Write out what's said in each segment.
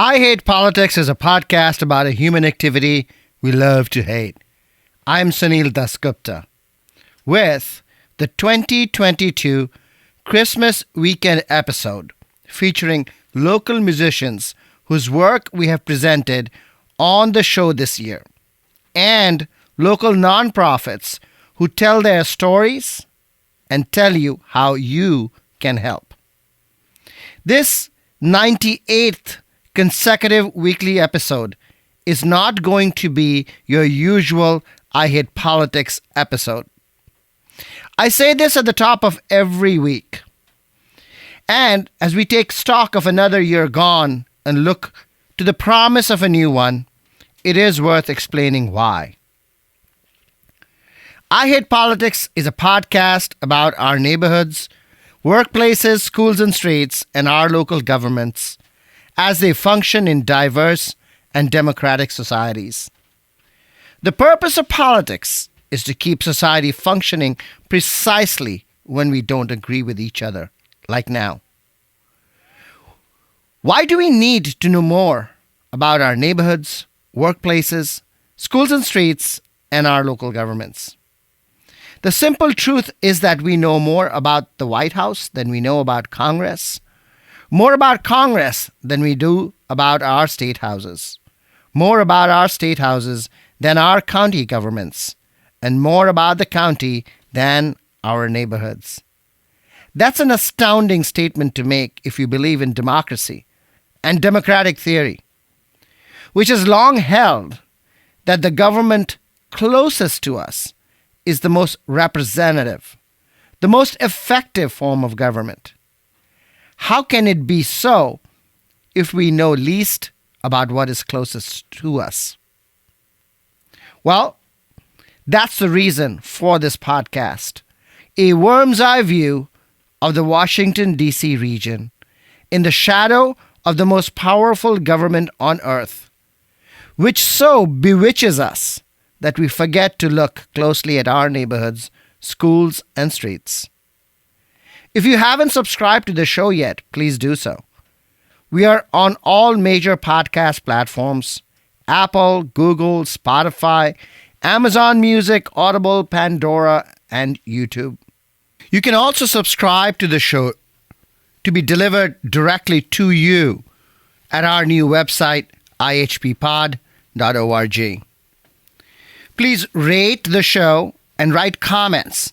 I Hate Politics is a podcast about a human activity we love to hate. I'm Sunil Dasgupta with the 2022 Christmas weekend episode featuring local musicians whose work we have presented on the show this year and local nonprofits who tell their stories and tell you how you can help. This 98th consecutive weekly episode is not going to be your usual I Hate Politics episode. I say this at the top of every week. And as we take stock of another year gone and look to the promise of a new one, it is worth explaining why. I Hate Politics is a podcast about our neighborhoods, workplaces, schools and streets, and our local governments as they function in diverse and democratic societies. The purpose of politics is to keep society functioning precisely when we don't agree with each other, like now. Why do we need to know more about our neighborhoods, workplaces, schools and streets, and our local governments? The simple truth is that we know more about the White House than we know about Congress, more about Congress than we do about our state houses, more about our state houses than our county governments, and more about the county than our neighborhoods. That's an astounding statement to make if you believe in democracy and democratic theory, which has long held that the government closest to us is the most representative, the most effective form of government. How can it be so if we know least about what is closest to us? Well, that's the reason for this podcast, a worm's eye view of the Washington, D.C. region in the shadow of the most powerful government on earth, which so bewitches us that we forget to look closely at our neighborhoods, schools, and streets. If you haven't subscribed to the show yet, please do so. We are on all major podcast platforms: Apple, Google, Spotify, Amazon Music, Audible, Pandora, and YouTube. You can also subscribe to the show to be delivered directly to you at our new website, ihppod.org. Please rate the show and write comments.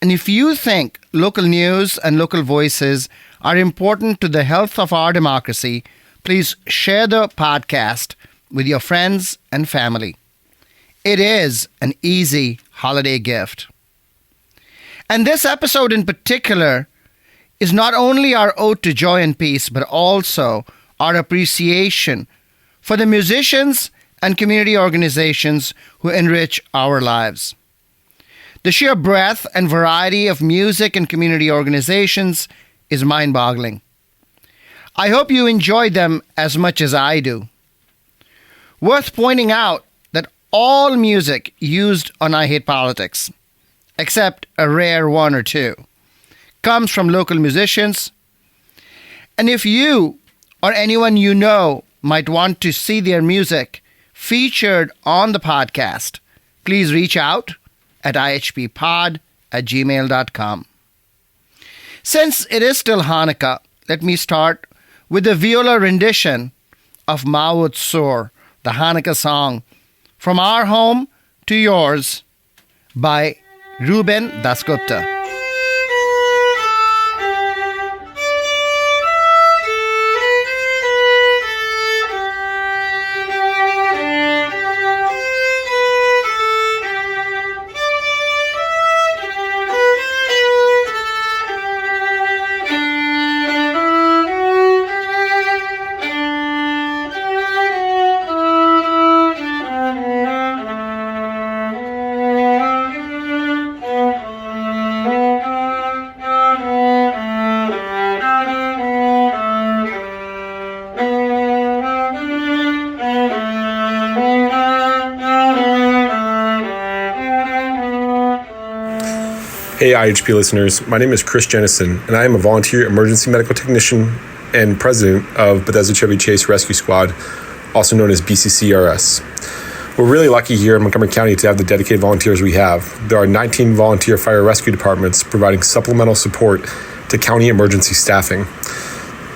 And if you think local news and local voices are important to the health of our democracy, please share the podcast with your friends and family. It is an easy holiday gift. And this episode in particular is not only our ode to joy and peace, but also our appreciation for the musicians and community organizations who enrich our lives. The sheer breadth and variety of music and community organizations is mind-boggling. I hope you enjoy them as much as I do. Worth pointing out that all music used on I Hate Politics, except a rare one or two, comes from local musicians. And if you or anyone you know might want to see their music featured on the podcast, please reach out at ihppod@gmail.com. Since it is still Hanukkah, let me start with the viola rendition of Ma'ut Sur, the Hanukkah song, From Our Home to Yours by Ruben Dasgupta. Hey IHP listeners, my name is Chris Jennison, and I am a volunteer emergency medical technician and president of Bethesda Chevy Chase Rescue Squad, also known as BCCRS. We're really lucky here in Montgomery County to have the dedicated volunteers we have. There are 19 volunteer fire rescue departments providing supplemental support to county emergency staffing.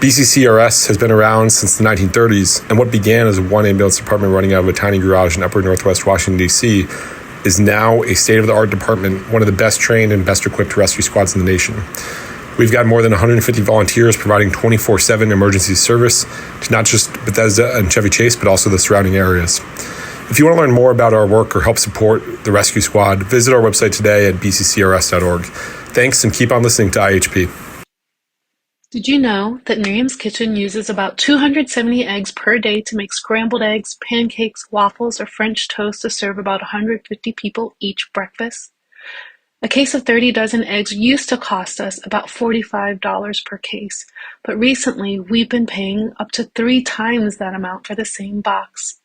BCCRS has been around since the 1930s, and what began as one ambulance department running out of a tiny garage in upper northwest Washington, D.C., is now a state-of-the-art department, one of the best trained and best equipped rescue squads in the nation. We've got more than 150 volunteers providing 24/7 emergency service to not just Bethesda and Chevy Chase, but also the surrounding areas. If you want to learn more about our work or help support the rescue squad, visit our website today at bccrs.org. Thanks, and keep on listening to IHP. Did you know that Miriam's kitchen uses about 270 eggs per day to make scrambled eggs, pancakes, waffles, or French toast to serve about 150 people each breakfast? A case of 30 dozen eggs used to cost us about $45 per case, but recently we've been paying up to 3 times that amount for the same box.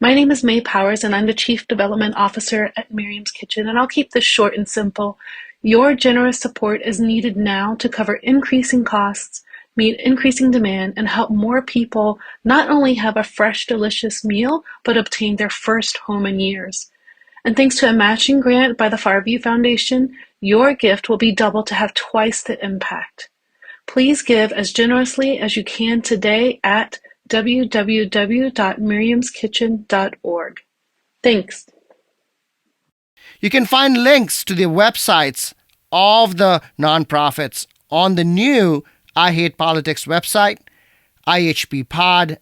My name is May Powers, and I'm the Chief Development Officer at Miriam's Kitchen, and I'll keep this short and simple. Your generous support is needed now to cover increasing costs, meet increasing demand, and help more people not only have a fresh, delicious meal, but obtain their first home in years. And thanks to a matching grant by the Farview Foundation, your gift will be doubled to have twice the impact. Please give as generously as you can today at www.miriamskitchen.org. Thanks. You can find links to the websites of the nonprofits on the new I Hate Politics website, ihppod.org.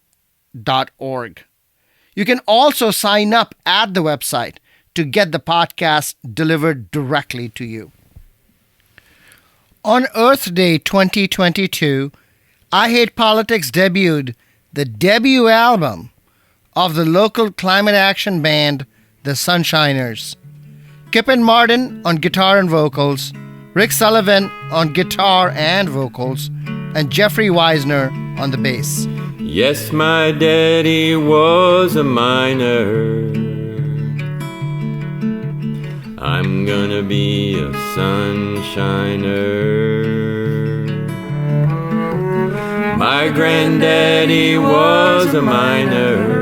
You can also sign up at the website to get the podcast delivered directly to you. On Earth Day 2022, I Hate Politics debuted the debut album of the local climate action band, the Sunshiners. Kip and Martin on guitar and vocals, Rick Sullivan on guitar and vocals, and Jeffrey Weisner on the bass. Yes, my daddy was a miner. I'm gonna be a sunshiner. My granddaddy was a miner.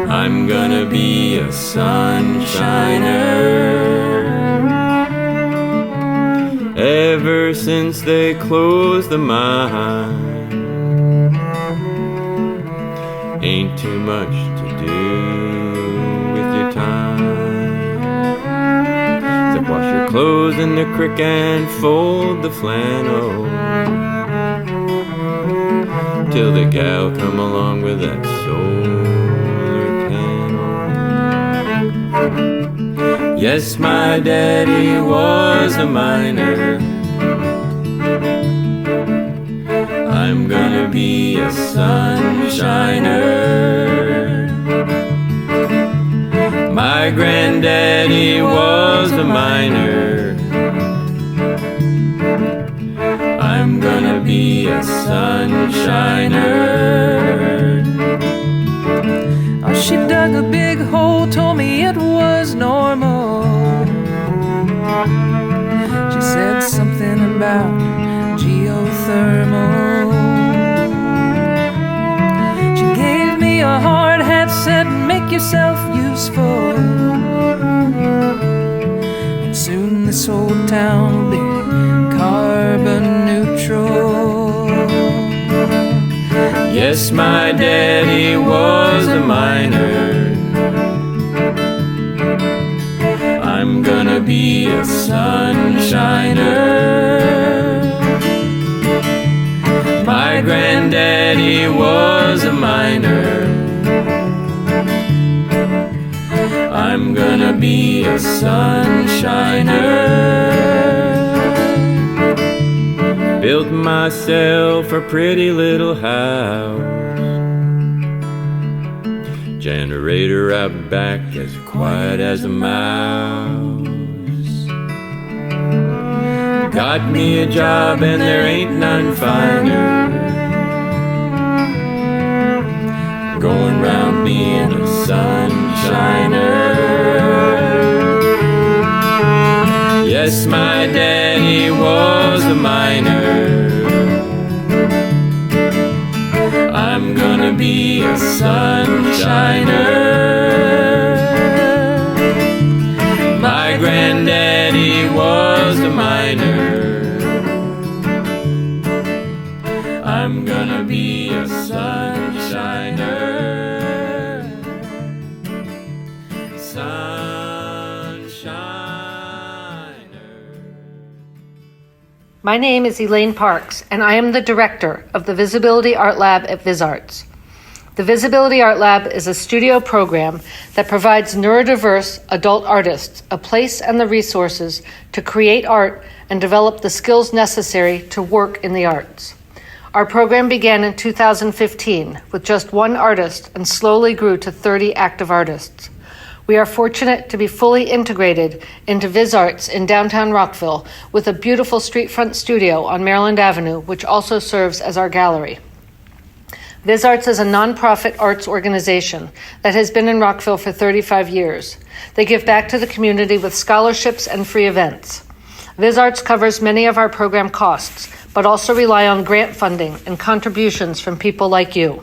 I'm gonna be a sunshiner. Ever since they closed the mine, ain't too much to do with your time, except wash your clothes in the creek and fold the flannel, till the gal come along with that solar panel. Yes, my daddy was a miner. I'm gonna be a sunshiner. My granddaddy was a miner. I'm gonna be a sunshiner. Oh, she dug a big hole, told me it was normal. She said something about geothermal. She gave me a hard hat, said make yourself useful, and soon this old town will be carbon neutral. Yes, my daddy was a miner. I'm gonna be a sunshiner. My granddaddy was a miner. I'm gonna be a sunshiner. Built myself a pretty little house, generator out back as quiet as a mouse. Got me a job and there ain't none finer, going round being a sunshiner. Yes, my daddy was a miner. gonna be a sunshiner. My granddaddy was a miner. I'm gonna be a sunshiner. My name is Elaine Parks, and I am the director of the Visibility Art Lab at VisArts. The Visibility Art Lab is a studio program that provides neurodiverse adult artists a place and the resources to create art and develop the skills necessary to work in the arts. Our program began in 2015 with just one artist and slowly grew to 30 active artists. We are fortunate to be fully integrated into VisArts in downtown Rockville with a beautiful street front studio on Maryland Avenue, which also serves as our gallery. VisArts is a nonprofit arts organization that has been in Rockville for 35 years. They give back to the community with scholarships and free events. VisArts covers many of our program costs, but also rely on grant funding and contributions from people like you.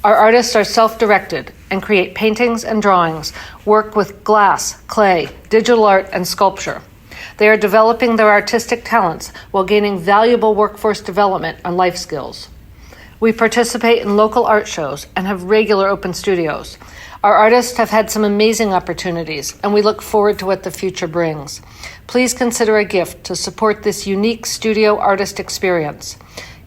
Our artists are self-directed and create paintings and drawings, work with glass, clay, digital art, and sculpture. They are developing their artistic talents while gaining valuable workforce development and life skills. We participate in local art shows and have regular open studios. Our artists have had some amazing opportunities, and we look forward to what the future brings. Please consider a gift to support this unique studio artist experience.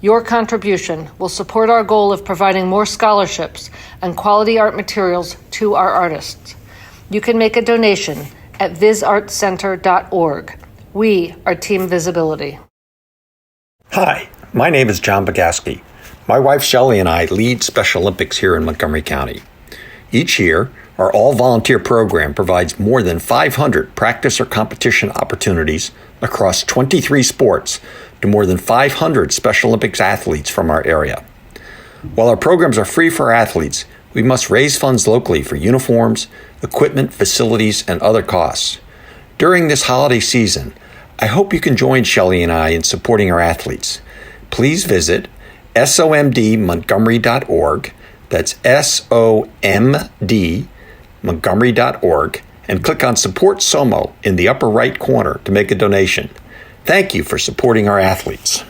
Your contribution will support our goal of providing more scholarships and quality art materials to our artists. You can make a donation at visartscenter.org. We are Team Visibility. Hi, my name is John Bagaski. My wife Shelley and I lead Special Olympics here in Montgomery County. Each year, our all-volunteer program provides more than 500 practice or competition opportunities across 23 sports to more than 500 Special Olympics athletes from our area. While our programs are free for our athletes, we must raise funds locally for uniforms, equipment, facilities, and other costs. During this holiday season, I hope you can join Shelley and I in supporting our athletes. Please visit somdmontgomery.org, that's SOMD Montgomery.org, and click on Support SOMO in the upper right corner to make a donation. Thank you for supporting our athletes.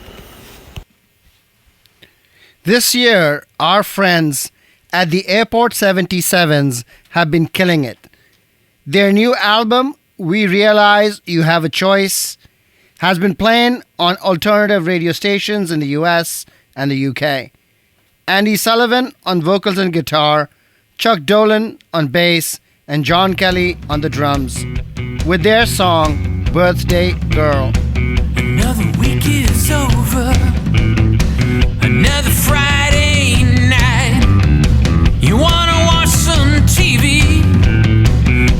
This year, our friends at the Airport 77s have been killing it. Their new album, We Realize You Have a Choice, has been playing on alternative radio stations in the US and the UK. Andy Sullivan on vocals and guitar, Chuck Dolan on bass, and John Kelly on the drums, with their song, Birthday Girl. Another week is over. Another Friday night. You wanna watch some TV?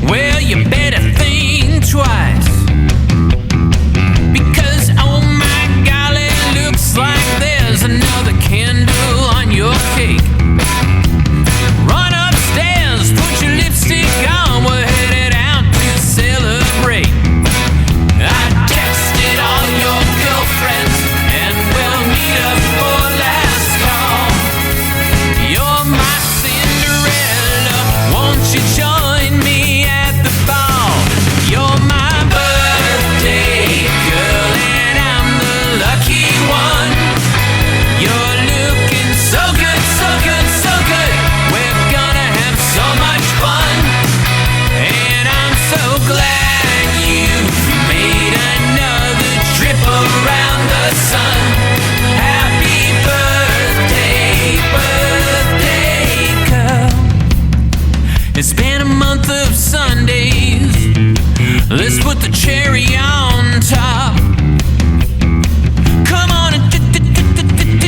Well, you better think twice. Because, oh my golly, it looks like there's another candle on your cake. Run upstairs, put your lipstick on. We're headed out to celebrate. I texted all your girlfriends, and we'll meet up for last call. You're my Cinderella, won't you join me at the ball? You're my birthday girl, and I'm the lucky one. You're looking so good, so good, so good. We're gonna have so much fun, and I'm so glad you've made another trip around the sun. Happy birthday, birthday girl. It's been a month of Sundays. Let's put the cherry on top. Come on and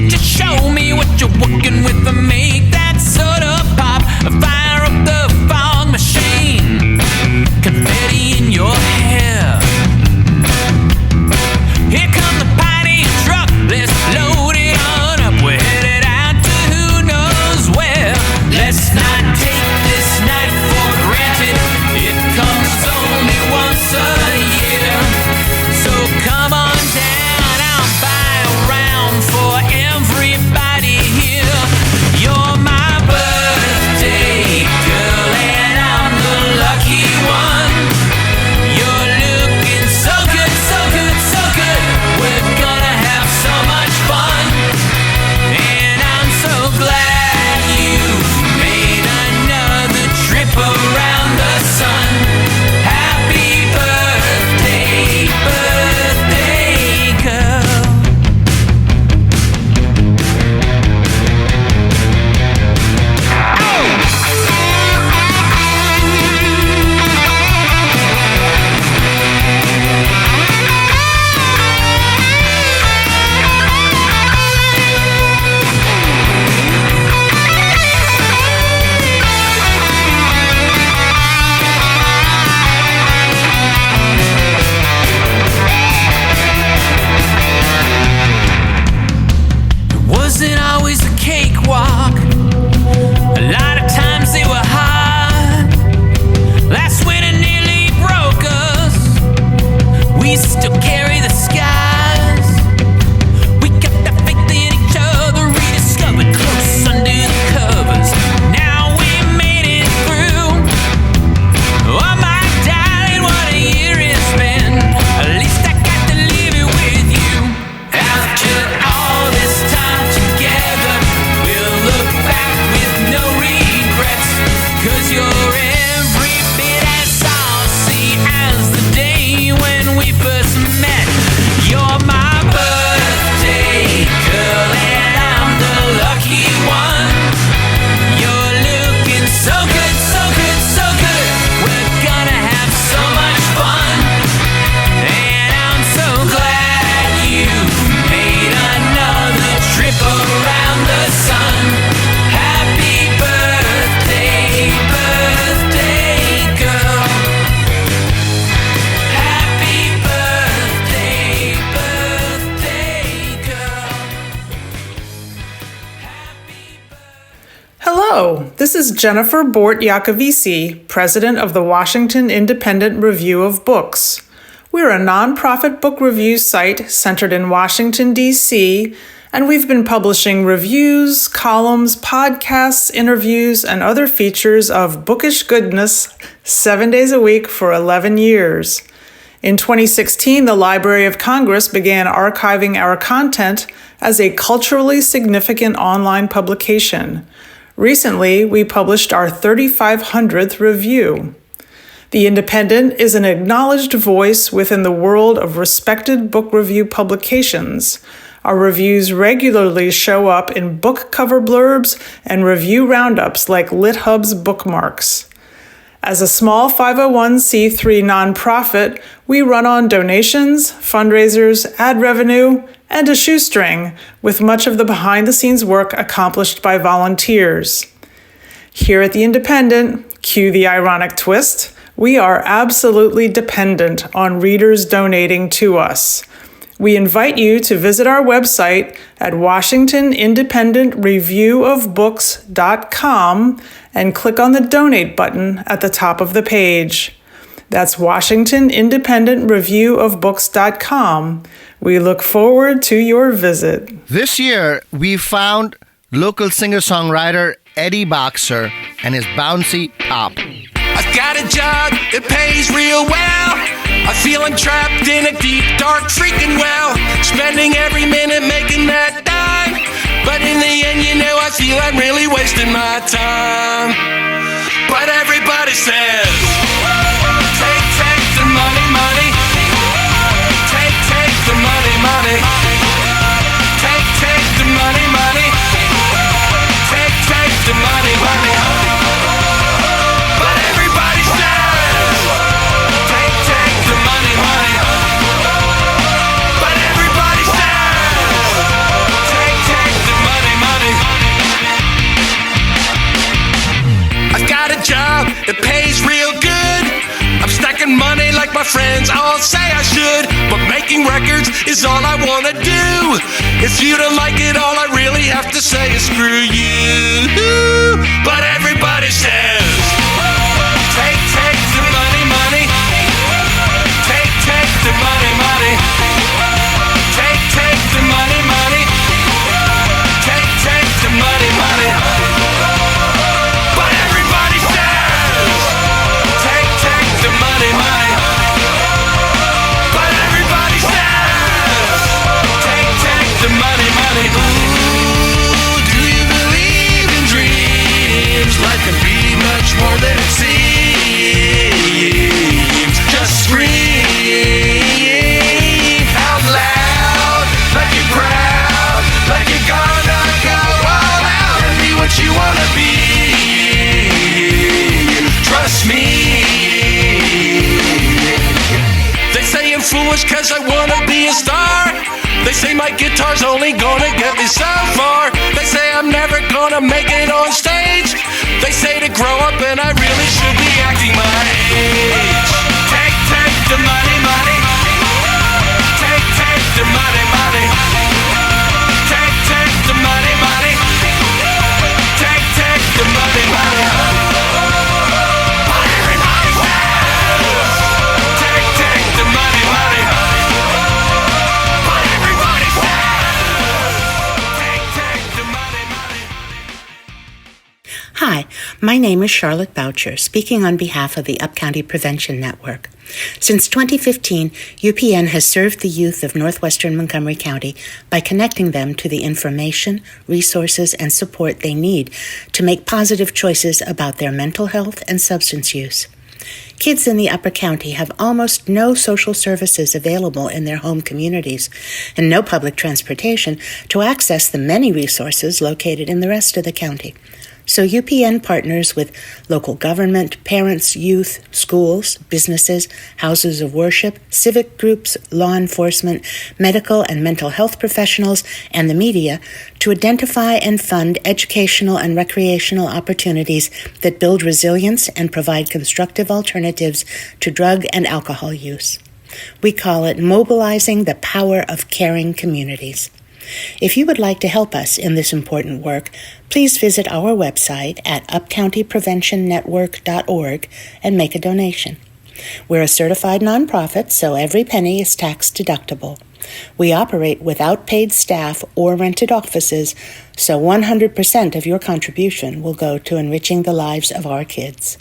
just show me what you're working with and make that soda pop. Fire up the fog machine. Confetti in your hair. Here come the party truck. Let's load it on up. We're headed out to who knows where. Let's not take this night for granted. It comes only once a year. So come on down, I'll buy a round for everybody here. Hello, this is Jennifer Bort-Iacovisi, president of the Washington Independent Review of Books. We're a nonprofit book review site centered in Washington, D.C., and we've been publishing reviews, columns, podcasts, interviews, and other features of bookish goodness 7 days a week for 11 years. In 2016, the Library of Congress began archiving our content as a culturally significant online publication. Recently, we published our 3,500th review. The Independent is an acknowledged voice within the world of respected book review publications. Our reviews regularly show up in book cover blurbs and review roundups like LitHub's bookmarks. As a small 501c3 nonprofit, we run on donations, fundraisers, ad revenue, and a shoestring, with much of the behind-the-scenes work accomplished by volunteers. Here at The Independent, cue the ironic twist, we are absolutely dependent on readers donating to us. We invite you to visit our website at WashingtonIndependentReviewOfBooks.com and click on the donate button at the top of the page. That's WashingtonIndependentReviewOfBooks.com. We look forward to your visit. This year, we found local singer-songwriter Eddie Boxer and his bouncy pop. I've got a job, it pays real well. I feel I'm trapped in a deep, dark freaking well. Spending every minute making that dime. But in the end, I feel I'm really wasting my time. But everybody says, take the money, money. Take the money, money. Take the money, money. Take the money, money. But everybody says, take the money, money. But everybody says, take the money, money. I've got a job, it pays real good. I'm stacking money like my friends all say I should. But making records is all I wanna do. If you don't like it, all I really have to say is screw you. But everybody says, take the money, money. Take the money, money. Take the money, money. Take the money, money. But everybody says, take the money, money. But everybody says, take the money, money. Ooh, do you believe in dreams? Life can be much more than it seems. Just scream out loud, like you're proud, like you're gonna go all out and be what you wanna be. Trust me. They say I'm foolish cause I wanna be a star. They say my guitar's only gonna get me so far. They say I'm never gonna make it on stage. They say to grow up and I really should be acting my age. Take the money, money. Take the money, money. Take the money, money. Take the money, money. But everybody says, take the money, money. But everybody says, take the money, money. Hi, my name is Charlotte Boucher, speaking on behalf of the UpCounty Prevention Network. Since 2015, UPN has served the youth of northwestern Montgomery County by connecting them to the information, resources, and support they need to make positive choices about their mental health and substance use. Kids in the Upper County have almost no social services available in their home communities and no public transportation to access the many resources located in the rest of the county. So UPN partners with local government, parents, youth, schools, businesses, houses of worship, civic groups, law enforcement, medical and mental health professionals, and the media to identify and fund educational and recreational opportunities that build resilience and provide constructive alternatives to drug and alcohol use. We call it mobilizing the power of caring communities. If you would like to help us in this important work, please visit our website at upcountypreventionnetwork.org and make a donation. We're a certified nonprofit, so every penny is tax deductible. We operate without paid staff or rented offices, so 100% of your contribution will go to enriching the lives of our kids.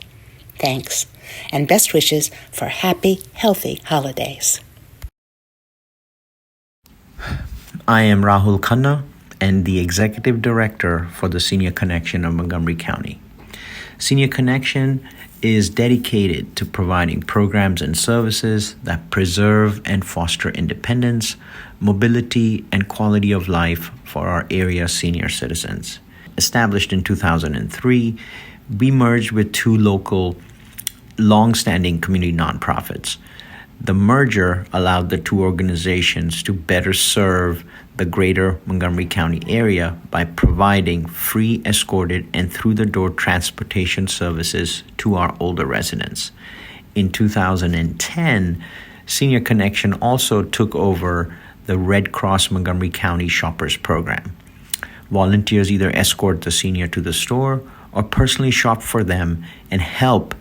Thanks, and best wishes for happy, healthy holidays. I am Rahul Khanna and the Executive Director for the Senior Connection of Montgomery County. Senior Connection is dedicated to providing programs and services that preserve and foster independence, mobility, and quality of life for our area senior citizens. Established in 2003, we merged with two local long-standing community nonprofits. The merger allowed the two organizations to better serve the greater Montgomery County area by providing free, escorted, and through-the-door transportation services to our older residents. In 2010, Senior Connection also took over the Red Cross Montgomery County Shoppers Program. Volunteers either escort the senior to the store or personally shop for them and help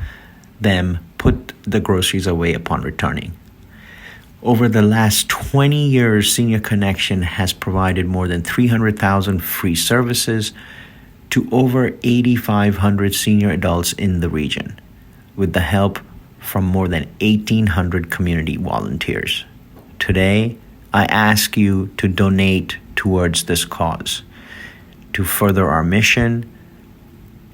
them put the groceries away upon returning. Over the last 20 years, Senior Connection has provided more than 300,000 free services to over 8,500 senior adults in the region, with the help from more than 1,800 community volunteers. Today, I ask you to donate towards this cause, to further our mission,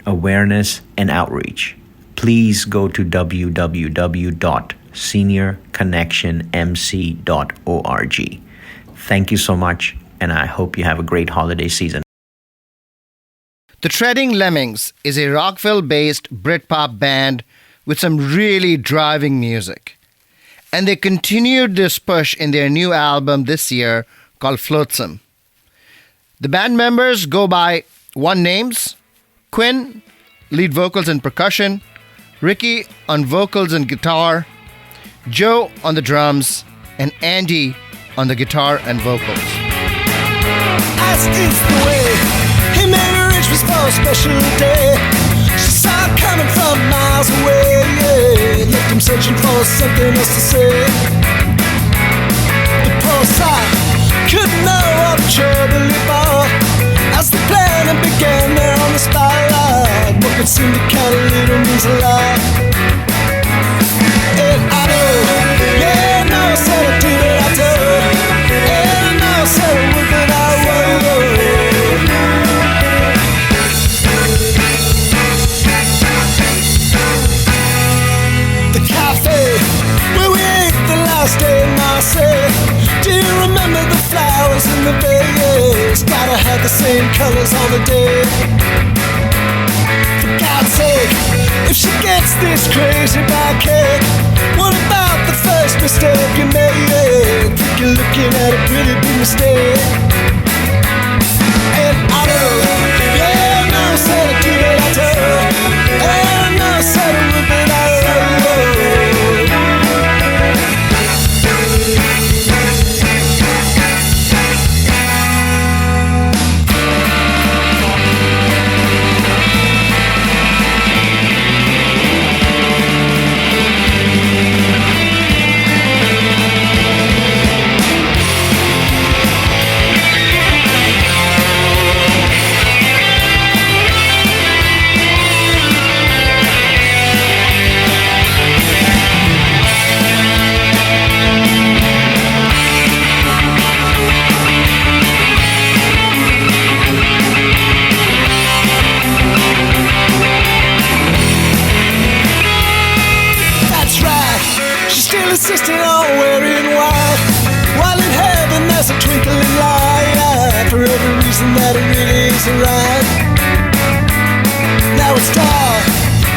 awareness, and outreach. Please go to www.seniorconnectionmc.org. Thank you so much, and I hope you have a great holiday season. The Treading Lemmings is a Rockville-based Britpop band with some really driving music. And they continued this push in their new album this year called Flotsam. The band members go by one names: Quinn, lead vocals and percussion, Ricky on vocals and guitar, Joe on the drums, and Andy on the guitar and vocals. As is the way, he made arrangements for a special day. She saw it coming from miles away, yeah. Left him searching for something else to say. The poor side couldn't know what trouble it brought. As the planning began there on the spotlight, what could seem to count a little means a lot. And I know, yeah, I know, said I do that I do. And I know, said I would that I would. The cafe where we ate the last day in Marseille. Do you remember the flowers in the vase? Gotta have the same colors on the day. For God's sake, if she gets this crazy bouquet, what about the first mistake you made? Think you're looking at a pretty big mistake. And I know, yeah, I know, said I do that I do. And I know, said I would, but I insisting on wearing white, while in heaven there's a twinkling light, for every reason that it really isn't right. Now it's dark,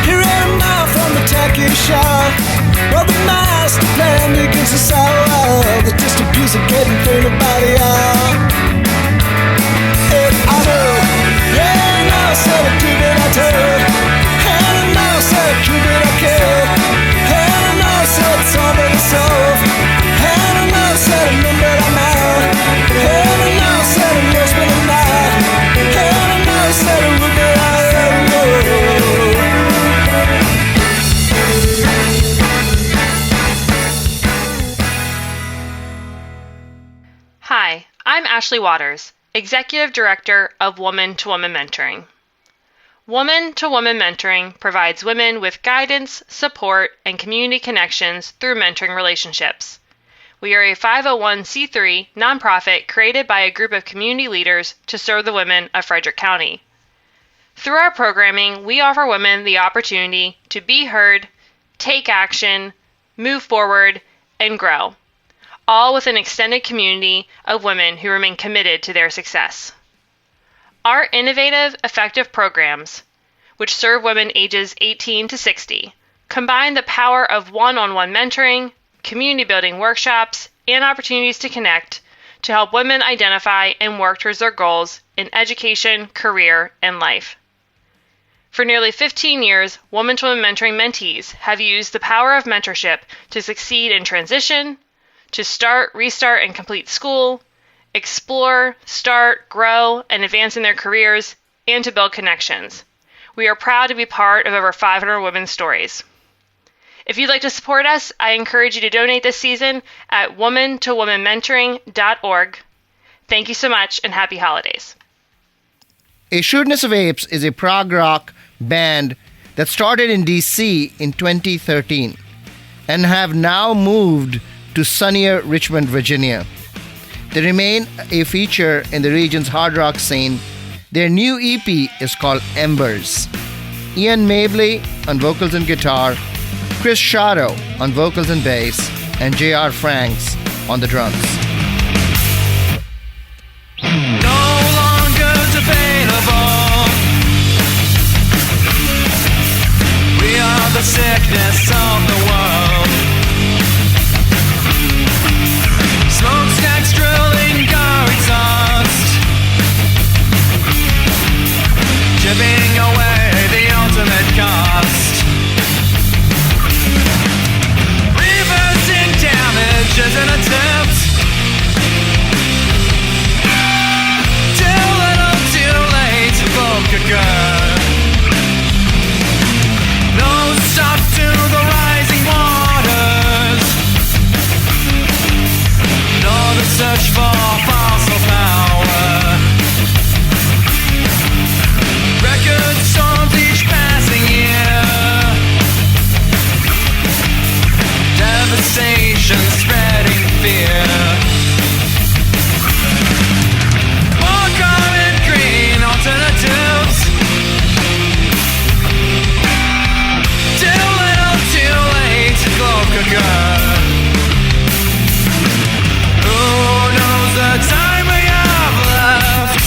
here a mile from the tacky shop, while the master plan begins to sour. The distant pews are getting fainter by the hour. And I know, yeah, I know, said I do that I do. And I know, said I do that I care. Said somebody soft, and I know said a number I'm out, and I know said Ashley Waters, Executive Director of Woman to Woman Mentoring. Woman to Woman Mentoring provides women with guidance, support, and community connections through mentoring relationships. We are a 501c3 nonprofit created by a group of community leaders to serve the women of Frederick County. Through our programming, we offer women the opportunity to be heard, take action, move forward, and grow, all with an extended community of women who remain committed to their success. Our innovative, effective programs, which serve women ages 18 to 60, combine the power of one-on-one mentoring, community building workshops, and opportunities to connect to help women identify and work towards their goals in education, career, and life. For nearly 15 years, Woman to Woman Mentoring mentees have used the power of mentorship to succeed in transition, to start, restart, and complete school, explore, start, grow, and advance in their careers, and to build connections. We are proud to be part of over 500 women's stories. If you'd like to support us, I encourage you to donate this season at womantowomanmentoring.org. Thank you so much, and happy holidays. A Shrewdness of Apes is a prog rock band that started in DC in 2013 and have now moved to sunnier Richmond, Virginia. They remain a feature in the region's hard rock scene. Their new EP is called Embers. Ian Mabley on vocals and guitar, Chris Shadow on vocals and bass, and J.R. Franks on the drums. No longer debatable. We are the sickness of the world. Smokestacks drilling gary exhaust, chipping away the ultimate cost. Reversing damage as an attempt. Too little, too late, both occur. No stop to the rising waters, nor the search for fossil power. Record storms each passing year, devastation spreading fear. More common green alternatives. Too little, too late, cloak occur. Who knows the time we have left?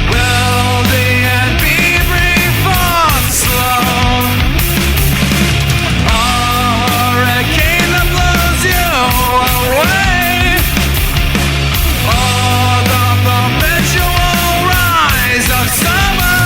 Will the end be brief or slow? A hurricane that blows you away, or the perpetual rise of summer?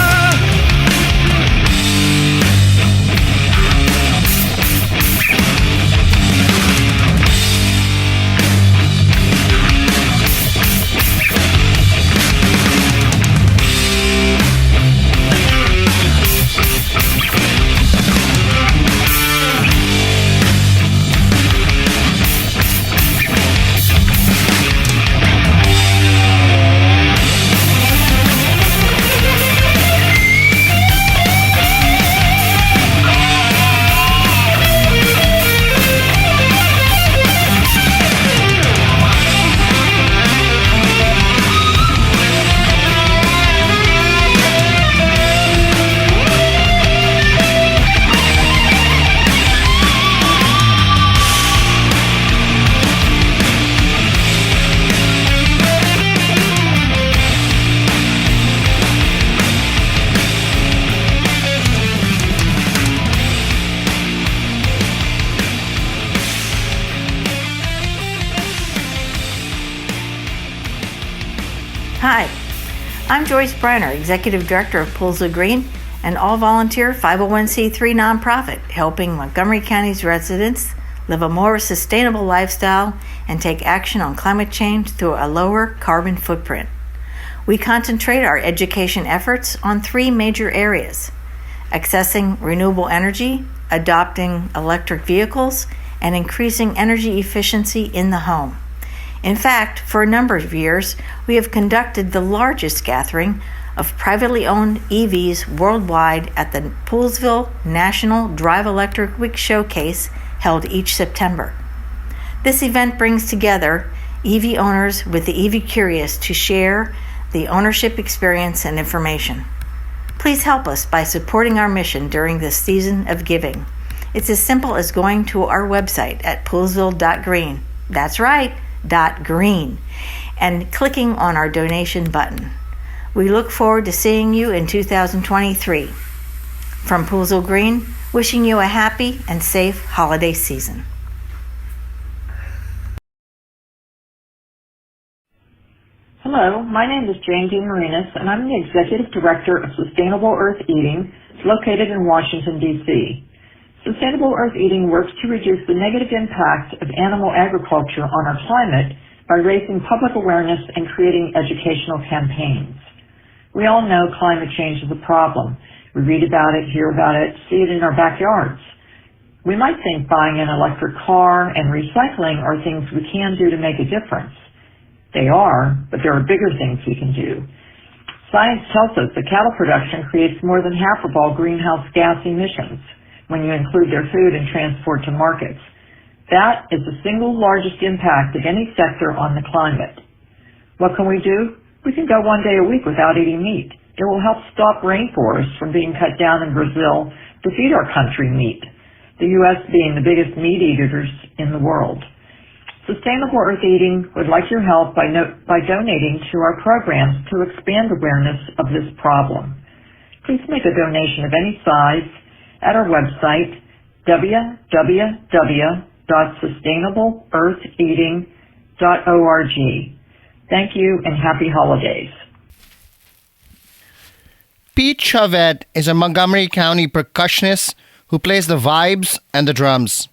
Hi, I'm Joyce Brenner, Executive Director of Poolesville Green, an all-volunteer 501c3 nonprofit helping Montgomery County's residents live a more sustainable lifestyle and take action on climate change through a lower carbon footprint. We concentrate our education efforts on three major areas: accessing renewable energy, adopting electric vehicles, and increasing energy efficiency in the home. In fact, for a number of years, we have conducted the largest gathering of privately owned EVs worldwide at the Poolesville National Drive Electric Week Showcase held each September. This event brings together EV owners with the EV curious to share the ownership experience and information. Please help us by supporting our mission during this season of giving. It's as simple as going to our website at poolesville.green. That's right, .green, and clicking on our donation button. We look forward to seeing you in 2023. From Poolesville Green, wishing you a happy and safe holiday season. Hello, my name is Jane D. Marinas, and I'm the Executive Director of Sustainable Earth Eating, located in Washington, D.C. Sustainable Earth Eating works to reduce the negative impact of animal agriculture on our climate by raising public awareness and creating educational campaigns. We all know climate change is a problem. We read about it, hear about it, see it in our backyards. We might think buying an electric car and recycling are things we can do to make a difference. They are, but there are bigger things we can do. Science tells us that cattle production creates more than half of all greenhouse gas emissions when you include their food and transport to markets. That is the single largest impact of any sector on the climate. What can we do? We can go one day a week without eating meat. It will help stop rainforests from being cut down in Brazil to feed our country meat, the U.S. being the biggest meat eaters in the world. Sustainable Earth Eating would like your help by donating to our programs to expand awareness of this problem. Please make a donation of any size at our website, www.sustainableeartheating.org. Thank you and happy holidays. Pete Chauvette is a Montgomery County percussionist who plays the vibes and the drums.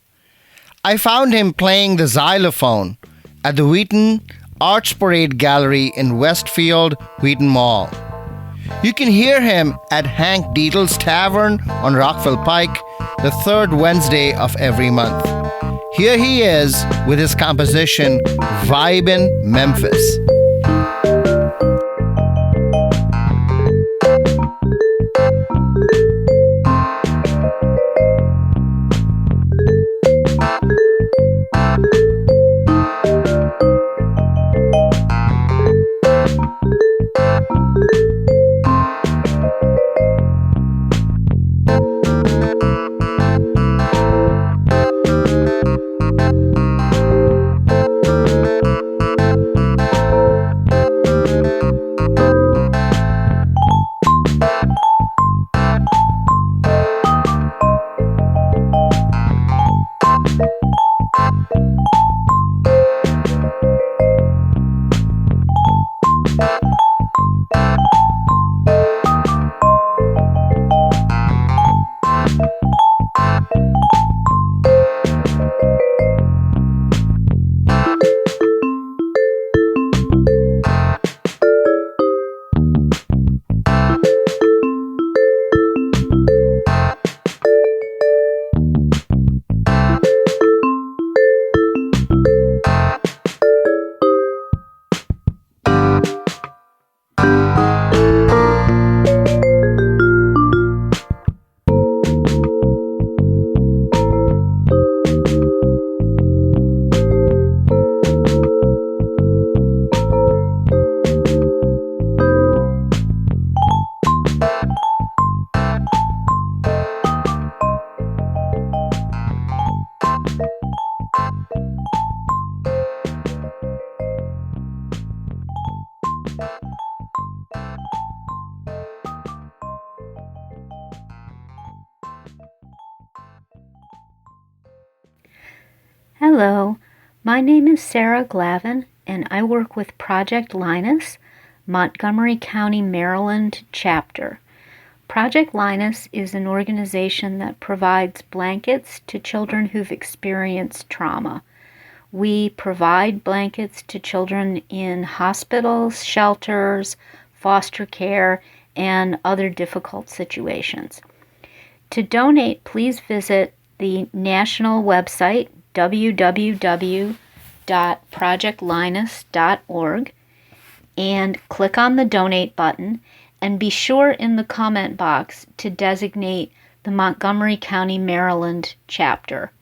I found him playing the xylophone at the Wheaton Arts Parade Gallery in Westfield, Wheaton Mall. You can hear him at Hank Deedle's Tavern on Rockville Pike the third Wednesday of every month. Here he is with his composition, Vibin' Memphis. Hello, my name is Sarah Glavin, and I work with Project Linus, Montgomery County, Maryland chapter. Project Linus is an organization that provides blankets to children who've experienced trauma. We provide blankets to children in hospitals, shelters, foster care, and other difficult situations. To donate, please visit the national website www.uconnect.org www.projectlinus.org and click on the donate button, and be sure in the comment box to designate the Montgomery County, Maryland chapter.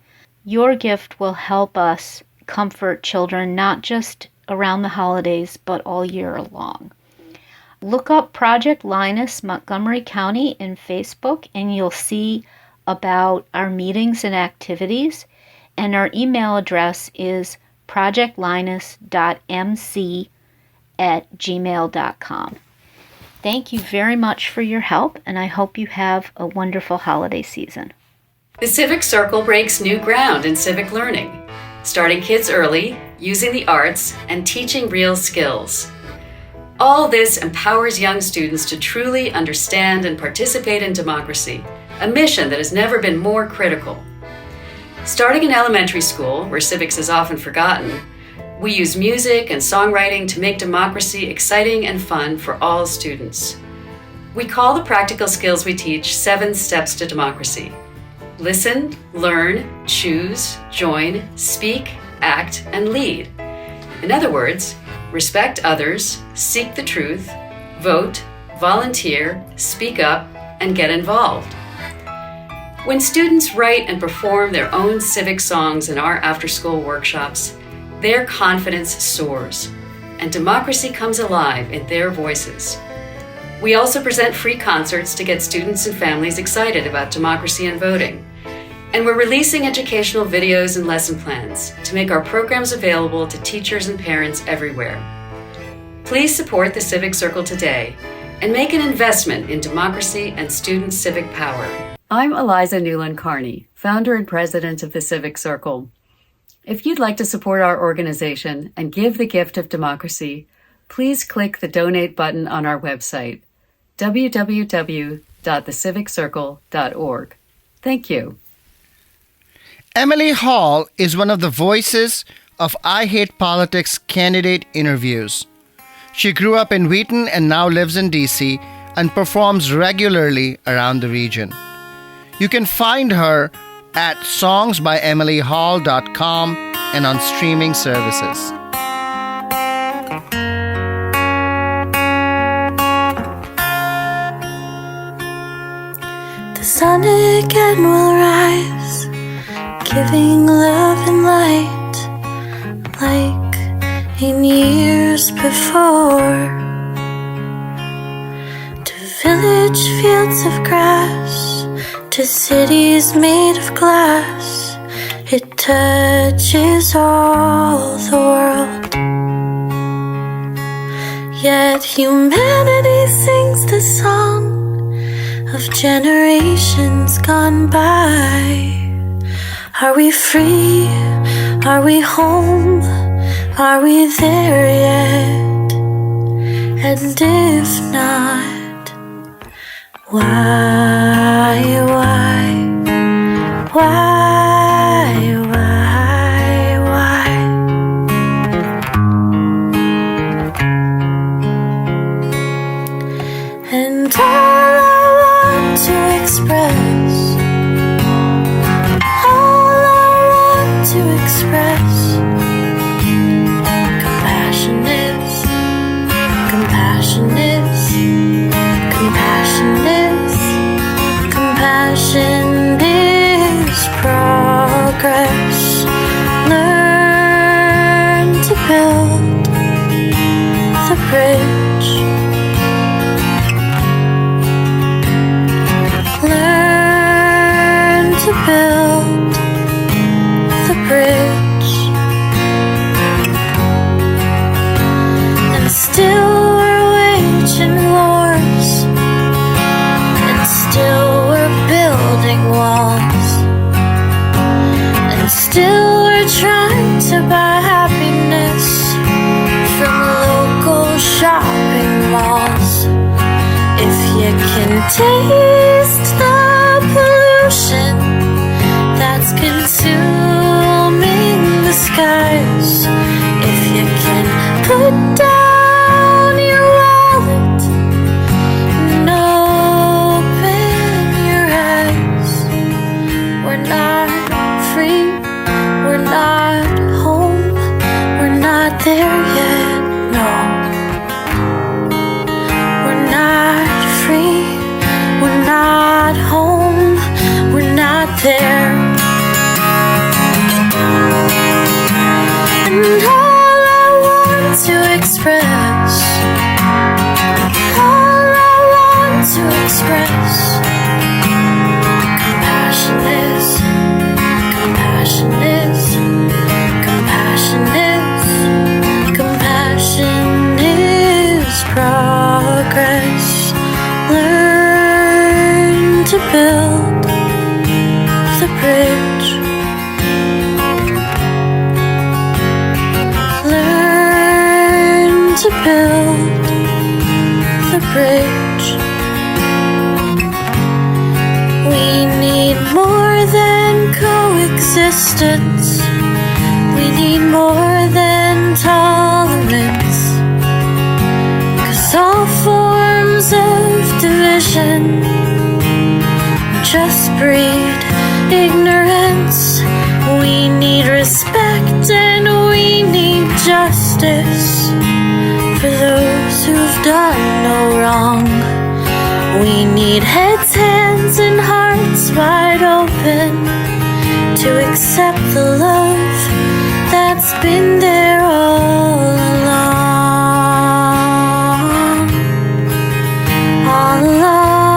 Your gift will help us comfort children not just around the holidays, but all year long. Look up Project Linus Montgomery County in Facebook and you'll see about our meetings and activities. And our email address is projectlinus.mc@gmail.com. Thank you very much for your help, and I hope you have a wonderful holiday season. The Civic Circle breaks new ground in civic learning, starting kids early, using the arts, and teaching real skills. All this empowers young students to truly understand and participate in democracy, a mission that has never been more critical. Starting in elementary school, where civics is often forgotten, we use music and songwriting to make democracy exciting and fun for all students. We call the practical skills we teach 7 steps to democracy. Listen, learn, choose, join, speak, act, and lead. In other words, respect others, seek the truth, vote, volunteer, speak up, and get involved. When students write and perform their own civic songs in our after-school workshops, their confidence soars, and democracy comes alive in their voices. We also present free concerts to get students and families excited about democracy and voting. And we're releasing educational videos and lesson plans to make our programs available to teachers and parents everywhere. Please support the Civic Circle today and make an investment in democracy and student civic power. I'm Eliza Newland-Carney, founder and president of the Civic Circle. If you'd like to support our organization and give the gift of democracy, please click the donate button on our website, www.theciviccircle.org. Thank you. Emily Hall is one of the voices of I Hate Politics candidate interviews. She grew up in Wheaton and now lives in D.C. and performs regularly around the region. You can find her at songsbyemilyhall.com and on streaming services. The sun again will rise, giving love and light, like in years before. To village fields of grass, to cities made of glass, it touches all the world. Yet humanity sings the song of generations gone by. Are we free? Are we home? Are we there yet? And if not, why? And all I want to express, compassion is progress. Learn to build the bridge. Learn to build the bridge. And still we're waging wars, and still we're building walls, and still we're trying to buy happiness from local shopping malls. If you can taste the pollution that's consuming the skies, if you can put down your wallet and open your eyes, we're not free, we're not home, to express. Compassion is, compassion is, compassion is, compassion is progress. Learn to build the bridge. Learn to build the bridge. We need more than coexistence. We need more than tolerance. 'Cause all forms of division just breed ignorance. We need respect and we need justice for those who've done no wrong. We need heads, hands, and hearts wide open to accept the love that's been there all along. All along.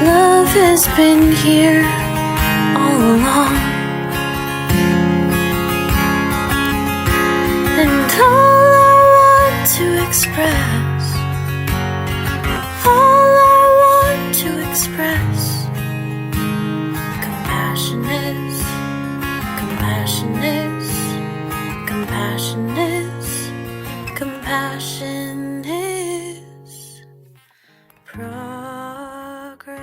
Love has been here all along. And all I want to express, all I want to express, compassion is, compassion is, compassion is, compassion is progress.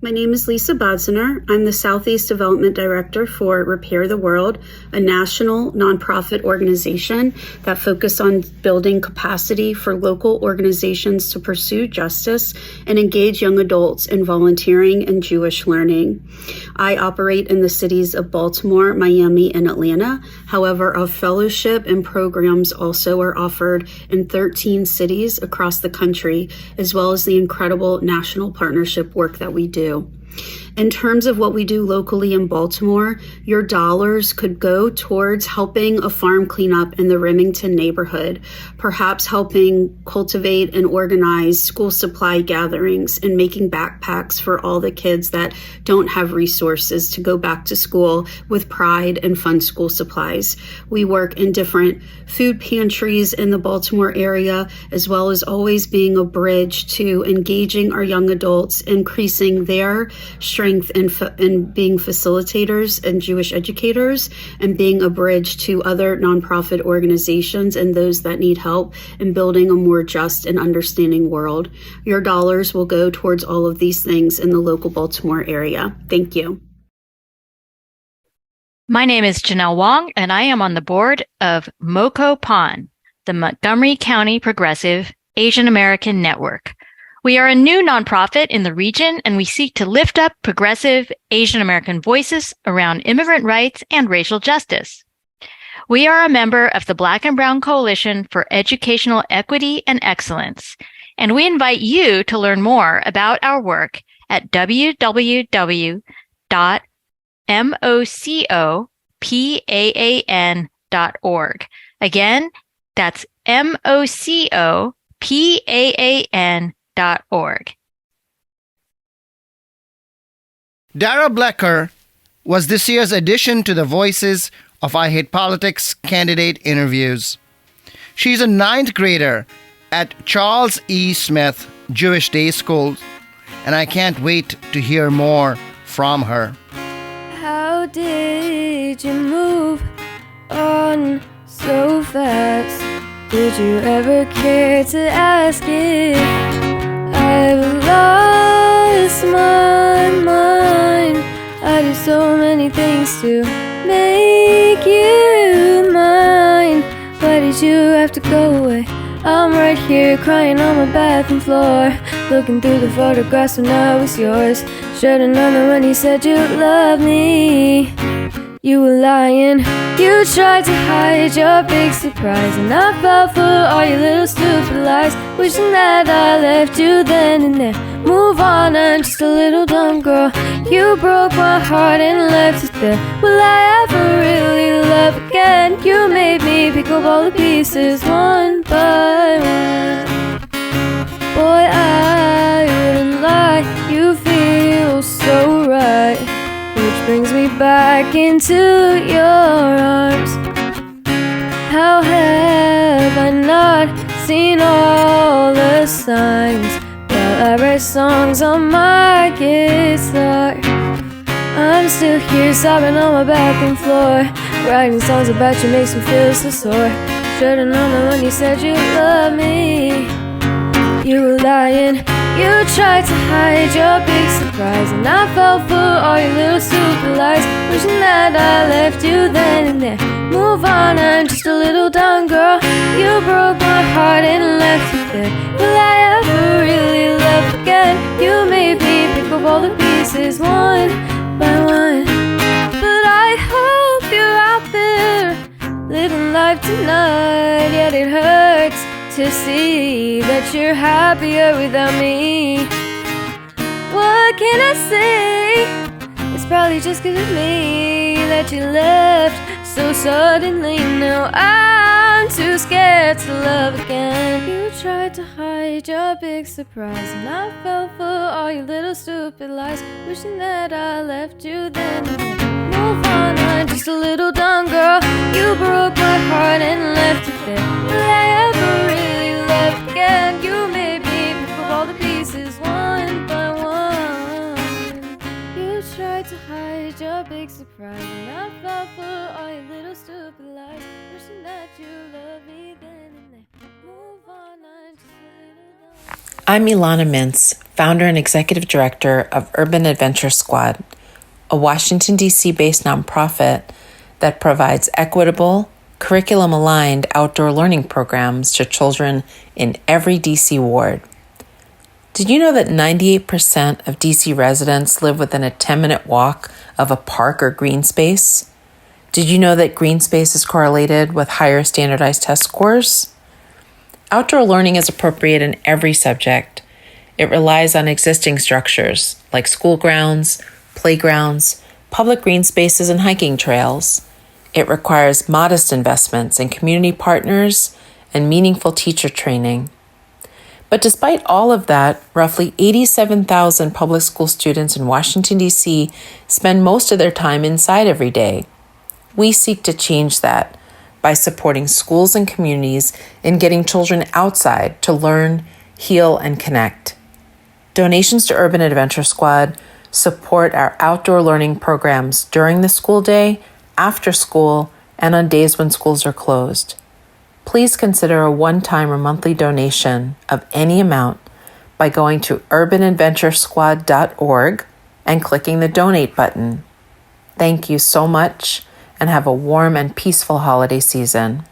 My name is Lisa Bodziner. I'm the Southeast Development Director for Repair the World, a national nonprofit organization that focuses on building capacity for local organizations to pursue justice and engage young adults in volunteering and Jewish learning. I operate in the cities of Baltimore, Miami, and Atlanta. However, our fellowship and programs also are offered in 13 cities across the country, as well as the incredible national partnership work that we do. In terms of what we do locally in Baltimore, your dollars could go towards helping a farm cleanup in the Remington neighborhood, perhaps helping cultivate and organize school supply gatherings and making backpacks for all the kids that don't have resources to go back to school with pride and fun school supplies. We work in different food pantries in the Baltimore area, as well as always being a bridge to engaging our young adults, increasing their strength in being facilitators and Jewish educators, and being a bridge to other nonprofit organizations and those that need help in building a more just and understanding world. Your dollars will go towards all of these things in the local Baltimore area. Thank you. My name is Janelle Wong, and I am on the board of MoCoPAAN, the Montgomery County Progressive Asian American Network. We are a new nonprofit in the region, and we seek to lift up progressive Asian American voices around immigrant rights and racial justice. We are a member of the Black and Brown Coalition for Educational Equity and Excellence, and we invite you to learn more about our work at www.mocopaan.org. Again, that's mocopaan.org. Dara Blecher was this year's addition to the Voices of I Hate Politics candidate interviews. She's a 9th grader at Charles E. Smith Jewish Day School, and I can't wait to hear more from her. How did you move on so fast? Did you ever care to ask if I've lost my mind? I do so many things to make you mine. Why did you have to go away? I'm right here crying on my bathroom floor, looking through the photographs when I was yours. Should've known that when you said you loved me, you were lying. You tried to hide your big surprise, and I fell for all your little stupid lies, wishing that I left you then and there. Move on, I'm just a little dumb girl. You broke my heart and left it there. Will I ever really love again? You made me me pick up all the pieces one by one. Boy, I wouldn't lie, you feel so right, which brings me back into your arms. How have I not seen all the signs while I write songs on my guitar? I'm still here sobbing on my bathroom floor, writing songs about you makes me feel so sore. Should've known that when you said you loved me, you were lying. You tried to hide your big surprise, and I fell for all your little stupid lies, wishing that I left you then and there. Move on, I'm just a little dumb girl. You broke my heart and left it there. Will I ever really love again? You made me pick up all the pieces one by one. But I hope you're out there living life tonight, yet it hurts to see that you're happier without me. What can I say? It's probably just 'cause of me that you left so suddenly. Now I'm too scared to love again. You tried to hide your big surprise, and I fell for all your little stupid lies, wishing that I left you then. Move on, I'm just a little dumb girl. You broke my heart and left it there. Will I ever really love again? You made me pick up all the pieces one by one. You tried to hide your big surprise, and I fell for all your little stupid lies, wishing that you loved me then and there. Move on, I'm just a little dumb. I'm Ilana Mintz, founder and executive director of Urban Adventure Squad, a Washington, D.C. based nonprofit that provides equitable, curriculum-aligned outdoor learning programs to children in every D.C. ward. Did you know that 98% of D.C. residents live within a 10-minute walk of a park or green space? Did you know that green space is correlated with higher standardized test scores? Outdoor learning is appropriate in every subject. It relies on existing structures like school grounds, playgrounds, public green spaces, and hiking trails. It requires modest investments in community partners and meaningful teacher training. But despite all of that, roughly 87,000 public school students in Washington, D.C. spend most of their time inside every day. We seek to change that by supporting schools and communities in getting children outside to learn, heal, and connect. Donations to Urban Adventure Squad support our outdoor learning programs during the school day, after school, and on days when schools are closed. Please consider a one-time or monthly donation of any amount by going to urbanadventuresquad.org and clicking the donate button. Thank you so much, and have a warm and peaceful holiday season.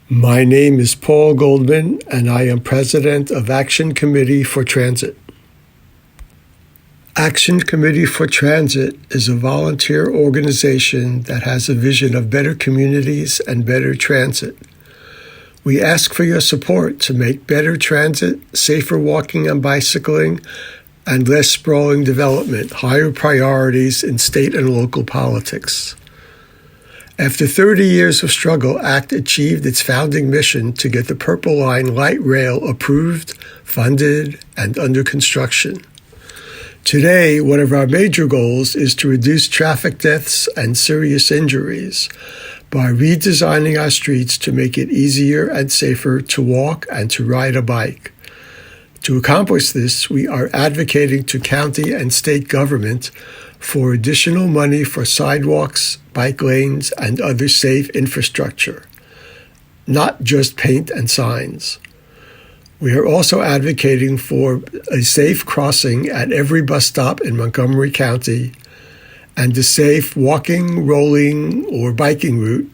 My name is Paul Goldman, and I am president of Action Committee for Transit. Action Committee for Transit is a volunteer organization that has a vision of better communities and better transit. We ask for your support to make better transit, safer walking and bicycling, and less sprawling development higher priorities in state and local politics. After 30 years of struggle, ACT achieved its founding mission to get the Purple Line light rail approved, funded, and under construction. Today, one of our major goals is to reduce traffic deaths and serious injuries by redesigning our streets to make it easier and safer to walk and to ride a bike. To accomplish this, we are advocating to county and state government for additional money for sidewalks, bike lanes, and other safe infrastructure, not just paint and signs. We are also advocating for a safe crossing at every bus stop in Montgomery County and a safe walking, rolling, or biking route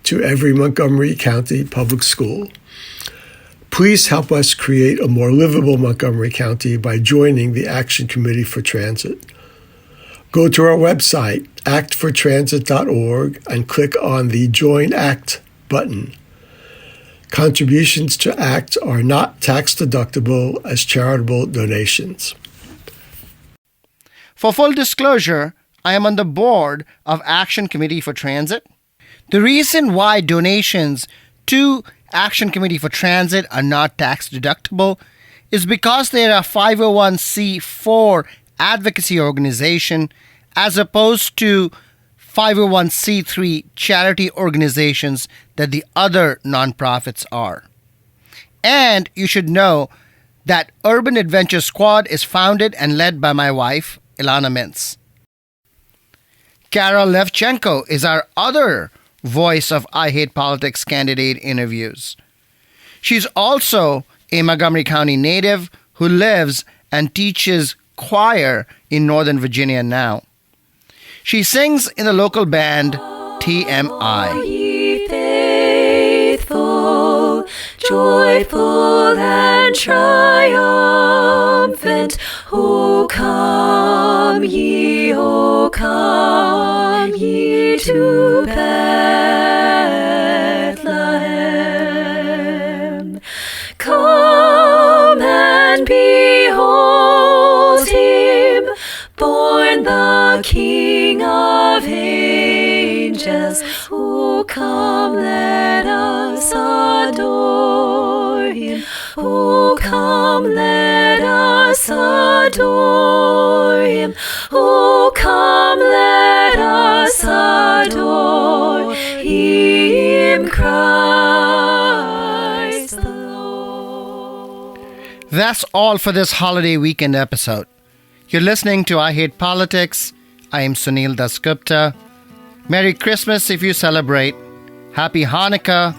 to every Montgomery County public school. Please help us create a more livable Montgomery County by joining the Action Committee for Transit. Go to our website, actfortransit.org, and click on the Join ACT button. Contributions to ACT are not tax-deductible as charitable donations. For full disclosure, I am on the board of Action Committee for Transit. The reason why donations to Action Committee for Transit are not tax deductible is because they are a 501c4 advocacy organization as opposed to 501c3 charity organizations that the other nonprofits are. And you should know that Urban Adventure Squad is founded and led by my wife, Ilana Mintz. Carol Levchenko is our other voice of I Hate Politics candidate interviews. She's also a Montgomery County native who lives and teaches choir in Northern Virginia now. She sings in the local band TMI. Ye faithful, joyful and triumphant, O come ye to Bethlehem. Come and behold him, born the King of angels. O come, let us adore him. O come, let us adore him. O come, let us adore him, Christ the Lord. That's all for this holiday weekend episode. You're listening to I Hate Politics. I am Sunil Dasgupta. Merry Christmas if you celebrate. Happy Hanukkah,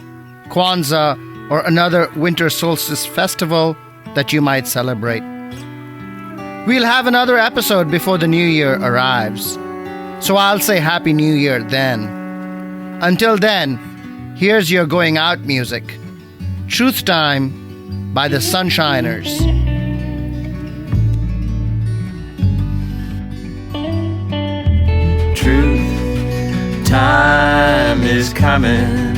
Kwanzaa, or another winter solstice festival that you might celebrate. We'll have another episode before the new year arrives, so I'll say Happy New Year then. Until then, here's your going out music. Truth Time by the Sunshiners. Truth time is coming.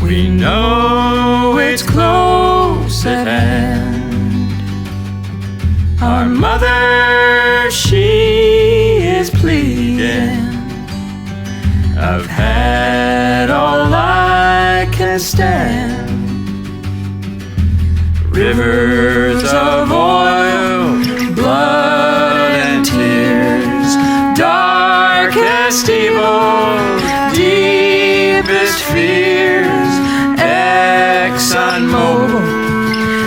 We know it's close at hand. Our mother, she is pleading. I've had all I can stand. Rivers of oil, blood and tears, darkest evil, deepest fears, ExxonMobil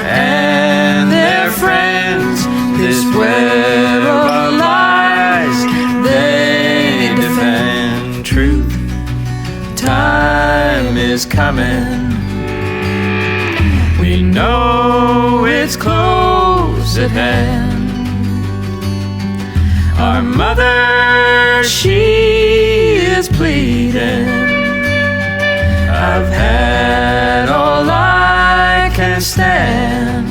and their friends, this web of lies they defend. Truth time is coming. We know it's close at hand. Our mother, she is pleading. I've had all I can stand.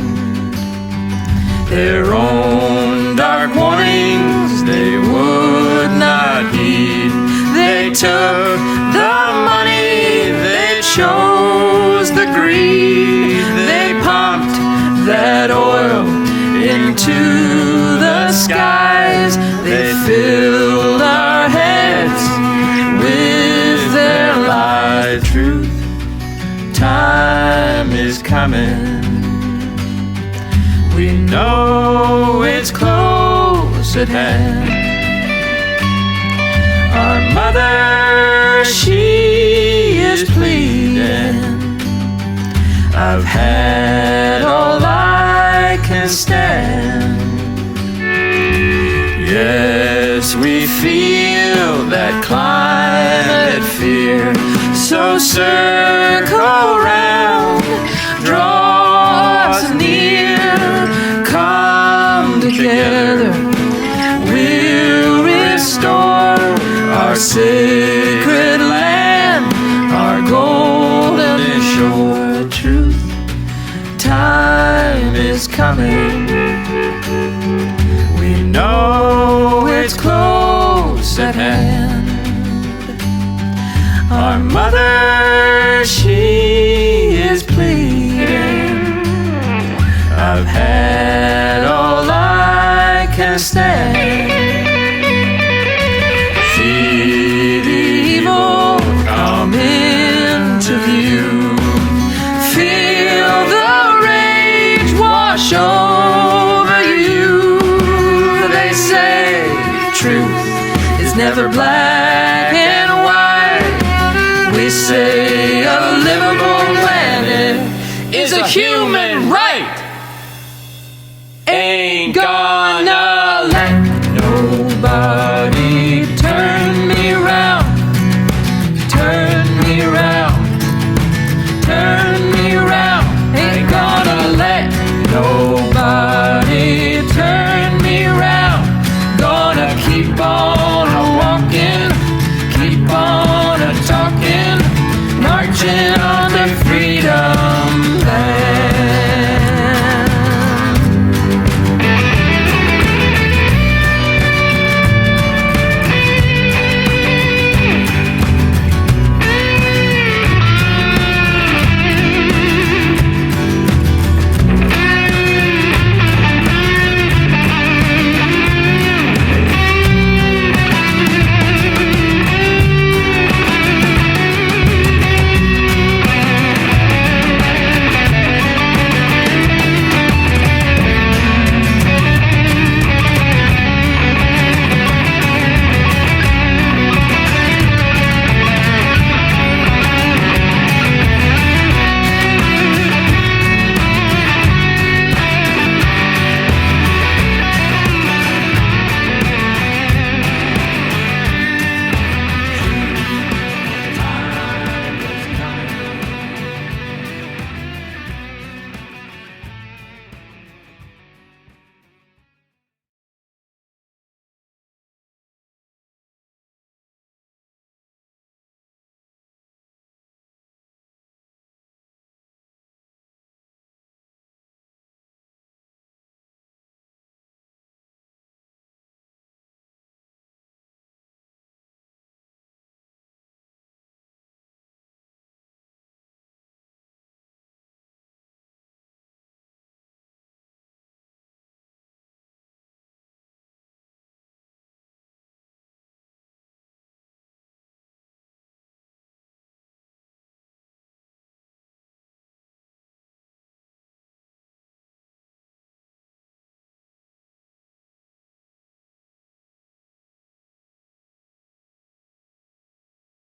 Their own dark warnings they would not heed. They took the money, they chose the greed. They pumped that oil into the skies. They filled our heads with their lies. Truth time is coming. We know it's close at hand. Our mother, she is pleading. I've had all I can stand. Yes, we feel that climate fear. So circle round, draw us near, come together. We'll restore our sacred land, our golden shore. Truth time is coming. We know it's close at hand. Our mother, she is pleading. I've had all I can stand. Feed the evil never black and white. We say a livable planet is a human right.